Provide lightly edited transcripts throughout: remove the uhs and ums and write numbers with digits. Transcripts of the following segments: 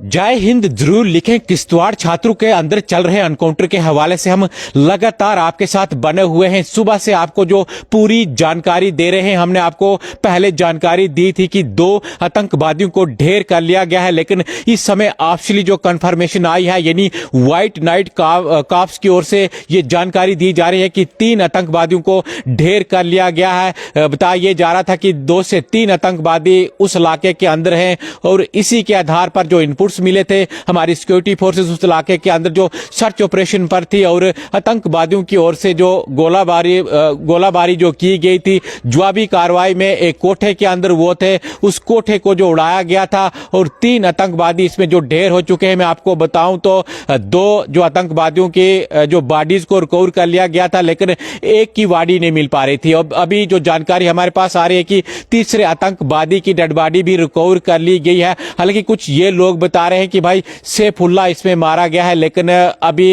जय हिंद जरूर लिखें। किश्तवाड़ छात्रों के अंदर चल रहे एनकाउंटर के हवाले से हम लगातार आपके साथ बने हुए हैं। सुबह से आपको जो पूरी जानकारी दे रहे हैं। हमने आपको पहले जानकारी दी थी कि 2 आतंकवादियों को ढेर कर लिया गया है, लेकिन इस समय ऑफिशियली जो कंफर्मेशन आई है, यानी व्हाइट नाइट कॉप्स की ओर से ये जानकारी दी जा रही है कि 3 आतंकवादियों को ढेर कर लिया गया है। बताया जा रहा था कि 2 से 3 आतंकवादी उस इलाके के अंदर हैं और इसी के आधार पर जो इनपुट्स मिले थे, हमारी सिक्योरिटी फोर्सेस उस इलाके के अंदर जो सर्च ऑपरेशन पर थी और आतंकवादियों की ओर से जो गोलाबारी जो की गई थी, जवाबी कार्रवाई में एक कोठे के अंदर वो थे, उस कोठे को जो उड़ाया गया था और 3 आतंकवादी इसमें जो ढेर हो चुके हैं। मैं आपको बताऊं तो 2 जो आतंकवादियों की जो बॉडीज को रिकवर कर लिया गया था, लेकिन एक की बॉडी नहीं मिल पा रही थी। अब अभी जो जानकारी हमारे पास आ रही है कि तीसरे आतंकवादी की डेड बॉडी भी रिकवर कर ली गई है। हालांकि कुछ ये लोग बता रहे हैं कि भाई सैफुल्लाह इसमें मारा गया है, लेकिन अभी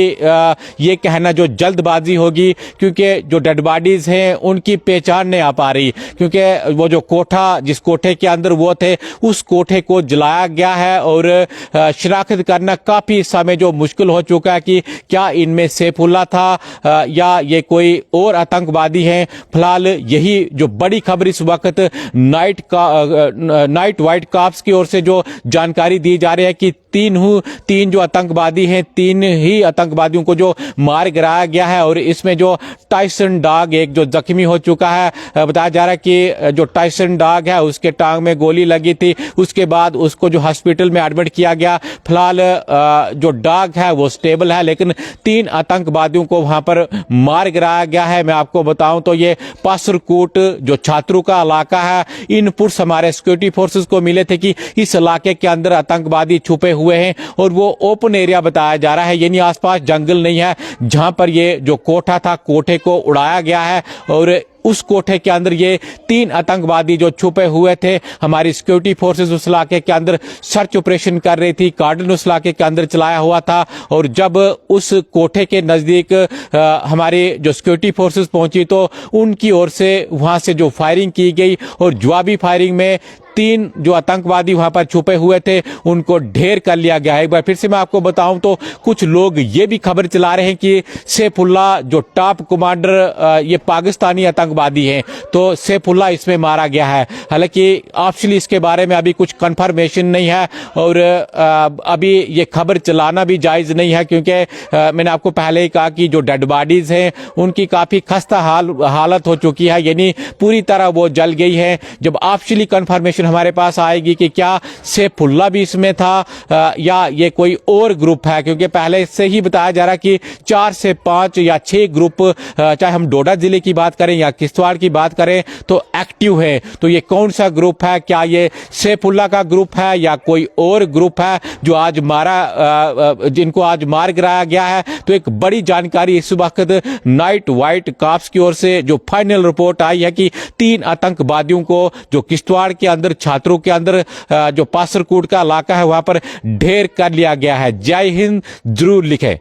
ये कहना जो जल्दबाजी होगी, क्योंकि जो डेड बॉडीज हैं उनकी पहचान नहीं आ पा रही, क्योंकि वो जो कोठा जिस कोठे के अंदर वो थे, उस कोठे को जलाया गया है और शिनाख्त करना काफी समय जो मुश्किल हो चुका है कि क्या इनमें सैफुल्लाह था या ये कोई और आतंकवादी हैं। फिलहाल यही जो बड़ी खबर इस वक्त नाइट व्हाइट कॉप्स की ओर से जो जानकारी दी जा रही है कि 3 जो आतंकवादी हैं, 3 ही आतंकवादियों को जो मार गिराया गया है और इसमें जो टाइसन डॉग एक जो जख्मी हो चुका है। बताया जा रहा है कि जो टाइसन डॉग है उसके टांग में गोली लगी थी, उसके बाद उसको जो हॉस्पिटल में एडमिट किया गया। फिलहाल जो डॉग है वो स्टेबल है, लेकिन 3 आतंकवादियों को वहां पर मार गिराया गया है। मैं आपको बताऊं तो ये पासरकोट जो छात्रों का इलाका है, इनपुट्स हमारे सिक्योरिटी फोर्सेस को मिले थे कि इस इलाके के अंदर आतंकवादी छुपे हुए हैं और वो ओपन एरिया बताया जा रहा है, यानी आसपास जंगल नहीं है जहां पर ये जो कोठा था, कोठे को उड़ाया गया है और उस कोठे के अंदर ये 3 आतंकवादी जो छुपे हुए थे। हमारी सिक्योरिटी फोर्सेस उस इलाके के अंदर सर्च ऑपरेशन कर रही थी, कार्डन उस इलाके के अंदर चलाया हुआ था और जब उस कोठे के नजदीक हमारी जो सिक्योरिटी फोर्सेस पहुंची तो उनकी ओर से वहां से जो फायरिंग की गई और जवाबी फायरिंग में 3 जो आतंकवादी वहां पर छुपे हुए थे उनको ढेर कर लिया गया है। एक बार फिर से मैं आपको बताऊं तो कुछ लोग ये भी खबर चला रहे हैं कि सैफुल्लाह जो टॉप कमांडर ये पाकिस्तानी आतंकवादी हैं, तो सैफुल्लाह इसमें मारा गया है। हालांकि ऑफिशियली इसके बारे में अभी कुछ कंफर्मेशन नहीं है और अभी ये खबर चलाना भी जायज नहीं है, क्योंकि मैंने आपको पहले ही कहा कि जो डेड बॉडीज हैं उनकी काफी खस्ता हालत हो चुकी है, यानी पूरी तरह वो जल गई है। जब ऑफिशियली कंफर्मेशन हमारे पास आएगी कि क्या सैफुल्लाह भी इसमें था या ये कोई और ग्रुप है, क्योंकि पहले से ही बताया जा रहा है कि 4 से 5 या 6 ग्रुप, चाहे हम डोडा जिले की बात करें या किश्तवाड़ की बात करें, तो एक्टिव है। तो ये कौन सा ग्रुप है? क्या ये सैफुल्लाह का ग्रुप है या कोई और ग्रुप है जो आज जिनको आज मार गिराया गया है? तो एक बड़ी जानकारी इस वक्त नाइट व्हाइट कॉप्स की ओर से जो फाइनल रिपोर्ट आई है कि 3 आतंकवादियों को जो किश्तवाड़ के अंदर छात्रों के अंदर जो पासरकोट का इलाका है वहां पर ढेर कर लिया गया है। जय हिंद जरूर लिखें।